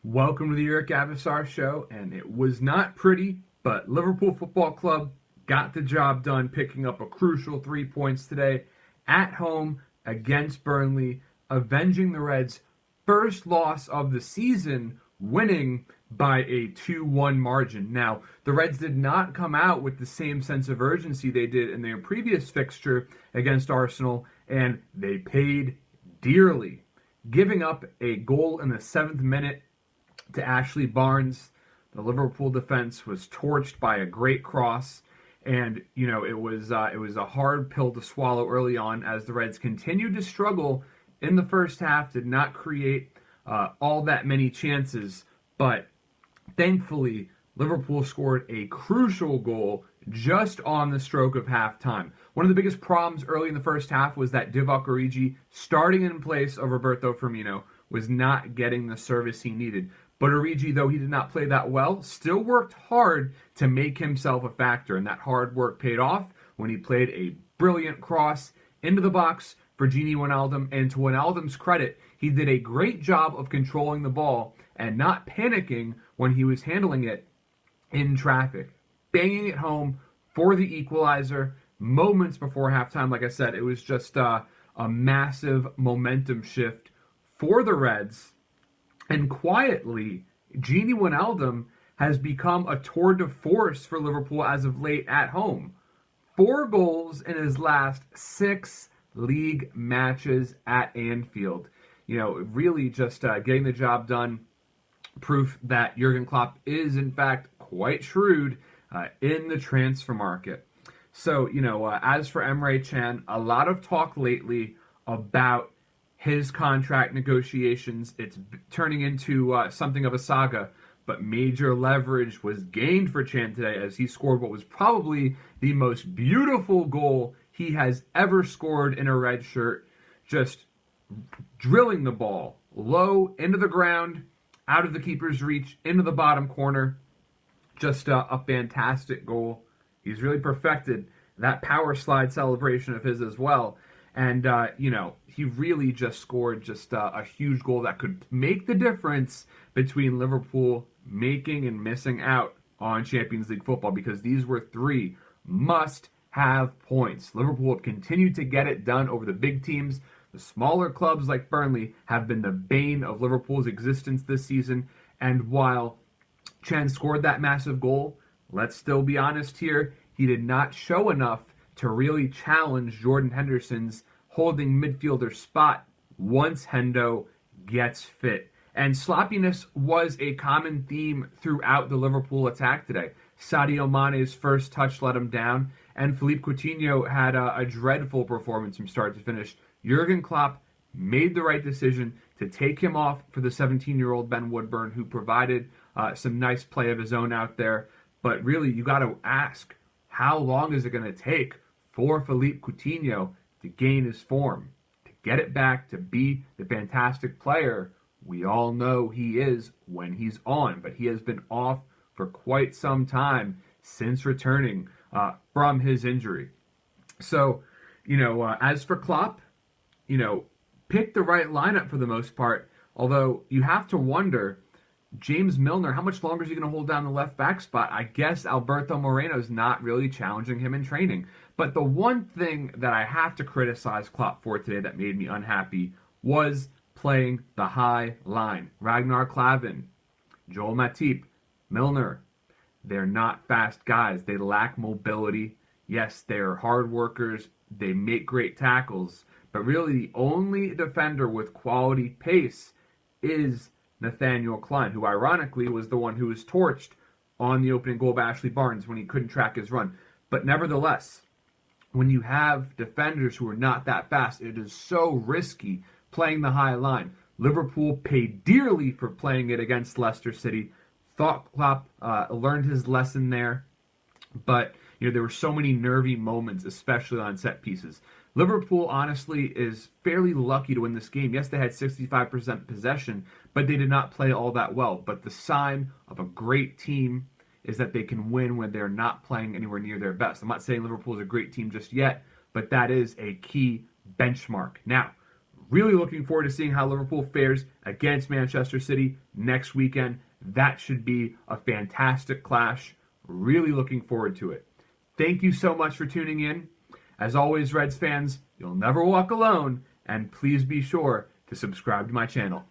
Welcome to the Eric Avasar Show, and it was not pretty, but Liverpool Football Club got the job done, picking up a crucial 3 points today at home against Burnley, avenging the Reds' first loss of the season, winning by a 2-1 margin. Now, the Reds did not come out with the same sense of urgency they did in their previous fixture against Arsenal, and they paid dearly, giving up a goal in the 7th minute to Ashley Barnes. The Liverpool defense was torched by a great cross, and it was a hard pill to swallow early on as the Reds continued to struggle in the first half. Did not create all that many chances, but thankfully Liverpool scored a crucial goal just on the stroke of halftime. One of the biggest problems early in the first half was that Divock Origi, starting in place of Roberto Firmino, was not getting the service he needed. But Origi, though he did not play that well, still worked hard to make himself a factor, and that hard work paid off when he played a brilliant cross into the box for Gini Wijnaldum. And to Wijnaldum's credit, he did a great job of controlling the ball and not panicking when he was handling it in traffic, banging it home for the equalizer moments before halftime. Like I said, it was just a massive momentum shift for the Reds. And quietly, Gini Wijnaldum has become a tour de force for Liverpool as of late at home. 4 goals in his last 6 league matches at Anfield. Really just getting the job done. Proof that Jurgen Klopp is, in fact, quite shrewd in the transfer market. So, as for Emre Can, a lot of talk lately about his contract negotiations. It's turning into something of a saga, but major leverage was gained for Can today as he scored what was probably the most beautiful goal he has ever scored in a red shirt, just drilling the ball low into the ground, out of the keeper's reach, into the bottom corner. Just a fantastic goal. He's really perfected that power slide celebration of his as well. And, he really just scored a huge goal that could make the difference between Liverpool making and missing out on Champions League football, because these were 3 must-have points. Liverpool have continued to get it done over the big teams. The smaller clubs like Burnley have been the bane of Liverpool's existence this season. And while Can scored that massive goal, let's still be honest here, he did not show enough to really challenge Jordan Henderson's holding midfielder spot once Hendo gets fit. And sloppiness was a common theme throughout the Liverpool attack today. Sadio Mane's first touch let him down, and Philippe Coutinho had a dreadful performance from start to finish. Jurgen Klopp made the right decision to take him off for the 17-year-old Ben Woodburn, who provided some nice play of his own out there. But really, you got to ask, how long is it going to take for Philippe Coutinho to gain his form, to get it back, to be the fantastic player we all know he is when he's on? But he has been off for quite some time since returning from his injury. So, as for Klopp, pick the right lineup for the most part, although you have to wonder, James Milner, how much longer is he going to hold down the left back spot? I guess Alberto Moreno's not really challenging him in training. But the one thing that I have to criticize Klopp for today that made me unhappy was playing the high line. Ragnar Klavan, Joel Matip, Milner, they're not fast guys. They lack mobility. Yes, they're hard workers. They make great tackles. But really, the only defender with quality pace is Nathaniel Klein, who ironically was the one who was torched on the opening goal by Ashley Barnes when he couldn't track his run. But nevertheless, when you have defenders who are not that fast, it is so risky playing the high line. Liverpool paid dearly for playing it against Leicester City. Thought Klopp learned his lesson there. But there were so many nervy moments, especially on set pieces. Liverpool, honestly, is fairly lucky to win this game. Yes, they had 65% possession, but they did not play all that well. But the sign of a great team is that they can win when they're not playing anywhere near their best. I'm not saying Liverpool is a great team just yet, but that is a key benchmark. Now, Really looking forward to seeing how Liverpool fares against Manchester City next weekend. That should be a fantastic clash. Really looking forward to it. Thank you so much for tuning in. As always, Reds fans, you'll never walk alone, and please be sure to subscribe to my channel.